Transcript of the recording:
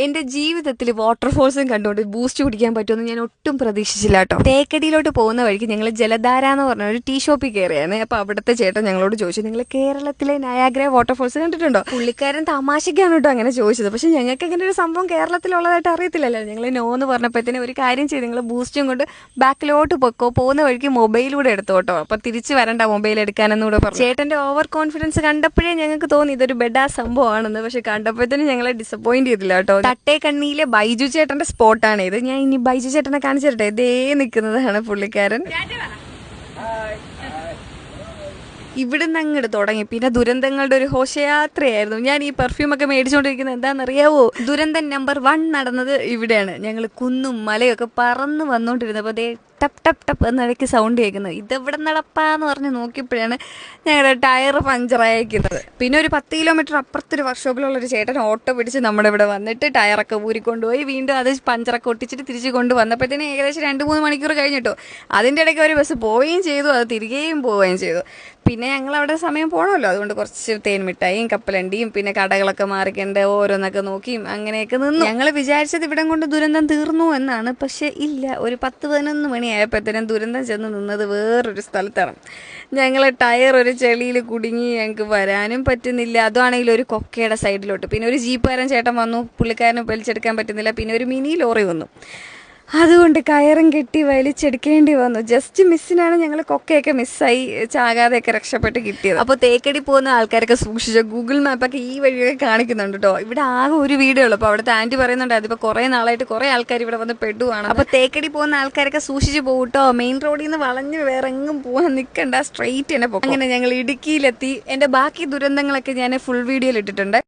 എന്റെ ജീവിതത്തിൽ വാട്ടർഫോൾസും കണ്ടുകൊണ്ട് ബൂസ്റ്റ് കുടിക്കാൻ പറ്റുമെന്ന് ഞാൻ ഒട്ടും പ്രതീക്ഷിച്ചില്ല കേട്ടോ. തേക്കടിയിലോട്ട് പോകുന്ന വഴിക്ക് ഞങ്ങൾ ജലധാര എന്ന് പറഞ്ഞ ഒരു ടീ ഷോപ്പിൽ കയറിയാണ്. അപ്പോൾ അവിടുത്തെ ചേട്ടൻ ഞങ്ങളോട് ചോദിച്ചു, നിങ്ങൾ കേരളത്തിലെ നയാഗ്ര വാട്ടർഫോൾസ് കണ്ടിട്ടുണ്ടോ? പുള്ളിക്കാരൻ തമാശയ്ക്കാണ് കേട്ടോ അങ്ങനെ ചോദിച്ചത്. പക്ഷെ ഞങ്ങൾക്ക് അങ്ങനെ ഒരു സംഭവം കേരളത്തിലുള്ളതായിട്ട് അറിയത്തില്ലല്ലോ. ഞങ്ങൾ നോ എന്ന് പറഞ്ഞപ്പോഴത്തേനും ഒരു കാര്യം ചെയ്ത്, നിങ്ങൾ ബൂസ്റ്റും കൊണ്ട് ബാക്കിലോട്ട് പൊക്കോ, പോകുന്ന വഴിക്ക് മൊബൈലൂടെ എടുത്തു കേട്ടോ, അപ്പോൾ തിരിച്ച് വരണ്ട മൊബൈൽ എടുക്കാനെന്നൂടെ പറഞ്ഞു. ചേട്ടന്റെ ഓവർ കോൺഫിഡൻസ് കണ്ടപ്പോഴേ ഞങ്ങൾക്ക് തോന്നി ഇതൊരു ബെഡാ സംഭവമാണെന്ന്. പക്ഷെ കണ്ടപ്പോഴത്തേനും ഞങ്ങളെ ഡിസപ്പോയിന്റ് ചെയ്തില്ല കേട്ടോ. തട്ടേക്കണ്ണിയിലെ ബൈജു ചേട്ടന്റെ സ്പോട്ടാണ് ഇത്. ഞാൻ ഇനി ബൈജു ചേട്ടനെ കാണിച്ചു തരട്ടെ. ഇതേ നിൽക്കുന്നതാണ് പുള്ളിക്കാരൻ. ഇവിടുന്ന് അങ്ങോട്ട് തുടങ്ങി. പിന്നെ ദുരന്തങ്ങളുടെ ഒരു ഘോഷയാത്രയായിരുന്നു. ഞാൻ ഈ പെർഫ്യൂമൊക്കെ മേടിച്ചുകൊണ്ടിരിക്കുന്നത് എന്താണെന്നറിയാവോ? ദുരന്തം നമ്പർ 1 നടന്നത് ഇവിടെയാണ്. ഞങ്ങൾ കുന്നും മലയൊക്കെ പറന്ന് വന്നുകൊണ്ടിരുന്നപ്പോൾ അതേ ടപ്പ് ടപ്പ് ടപ്പ് എന്നിടയ്ക്ക് സൗണ്ട് കേൾക്കുന്നത്. ഇതെവിടെ നടപ്പാന്ന് പറഞ്ഞ് നോക്കിയപ്പോഴാണ് ഞങ്ങളുടെ ടയർ പഞ്ചറായിരിക്കുന്നത്. പിന്നെ ഒരു 10 കിലോമീറ്റർ അപ്പുറത്തൊരു വർക്ക്ഷോപ്പിലുള്ളൊരു ചേട്ടൻ ഓട്ടോ പിടിച്ച് നമ്മുടെ ഇവിടെ വന്നിട്ട് ടയറൊക്കെ ഊരിക്കൊണ്ടുപോയി വീണ്ടും അത് പഞ്ചറൊക്കെ ഒട്ടിച്ചിട്ട് തിരിച്ച് കൊണ്ടുവന്നപ്പോഴത്തേന് ഏകദേശം 2-3 മണിക്കൂർ കഴിഞ്ഞിട്ടോ. അതിൻ്റെ ഇടയ്ക്ക് ഒരു ബസ് പോവുകയും ചെയ്തു, അത് തിരികെയും പോവുകയും ചെയ്തു. പിന്നെ ഞങ്ങൾ അവിടെ സമയം പോകണമല്ലോ, അതുകൊണ്ട് കുറച്ച് തേൻ മിഠായിയും കപ്പലണ്ടിയും പിന്നെ കടകളൊക്കെ മാറിക്കേണ്ട ഓരോന്നൊക്കെ നോക്കിയും അങ്ങനെയൊക്കെ നിന്നു. ഞങ്ങൾ വിചാരിച്ചത് ഇവിടം കൊണ്ട് ദുരന്തം തീർന്നു എന്നാണ്. പക്ഷെ ഇല്ല, ഒരു 10-11 മണിയായപ്പോഴത്തേനും ദുരന്തം ചെന്ന് നിന്നത് വേറൊരു സ്ഥലത്താണ്. ഞങ്ങൾ ടയർ ഒരു ചെളിയിൽ കുടുങ്ങി, ഞങ്ങൾക്ക് വരാനും പറ്റുന്നില്ല. അതാണെങ്കിൽ ഒരു കൊക്കയുടെ സൈഡിലോട്ട്. പിന്നെ ഒരു ജീപ്പുകാരൻ ചേട്ടൻ വന്നു, പുള്ളിക്കാരന് വലിച്ചെടുക്കാൻ പറ്റുന്നില്ല. പിന്നെ ഒരു മിനി ലോറി വന്നു, അതുകൊണ്ട് കയറും കെട്ടി വലിച്ചെടുക്കേണ്ടി വന്നു. ജസ്റ്റ് മിസ്സിനാണ് ഞങ്ങൾ കൊക്കയൊക്കെ മിസ്സായി ചാകാതെയൊക്കെ രക്ഷപ്പെട്ട് കിട്ടിയത്. അപ്പോൾ തേക്കടി പോകുന്ന ആൾക്കാരൊക്കെ സൂക്ഷിച്ചോ, ഗൂഗിൾ മാപ്പൊക്കെ ഈ വഴിയൊക്കെ കാണിക്കുന്നുണ്ട് കേട്ടോ. ഇവിടെ ആകെ ഒരു വീടേ ഉള്ളൂ. അപ്പോൾ അവിടുത്തെ ആൻറ്റി പറയുന്നുണ്ട് അതിപ്പോൾ കുറേ നാളായിട്ട് കുറേ ആൾക്കാർ ഇവിടെ വന്ന് പെടുവാണ്. അപ്പോൾ തേക്കടി പോകുന്ന ആൾക്കാരൊക്കെ സൂക്ഷിച്ച് പോകട്ടോ. മെയിൻ റോഡിൽ നിന്ന് വളഞ്ഞ് വേറെ എങ്ങും പോകാൻ നിൽക്കണ്ട, സ്ട്രെയിറ്റ് തന്നെ പോകും. അങ്ങനെ ഞങ്ങൾ ഇടുക്കിയിലെത്തി. എൻ്റെ ബാക്കി ദുരന്തങ്ങളൊക്കെ ഞാൻ ഫുൾ വീഡിയോയിൽ ഇട്ടിട്ടുണ്ട്.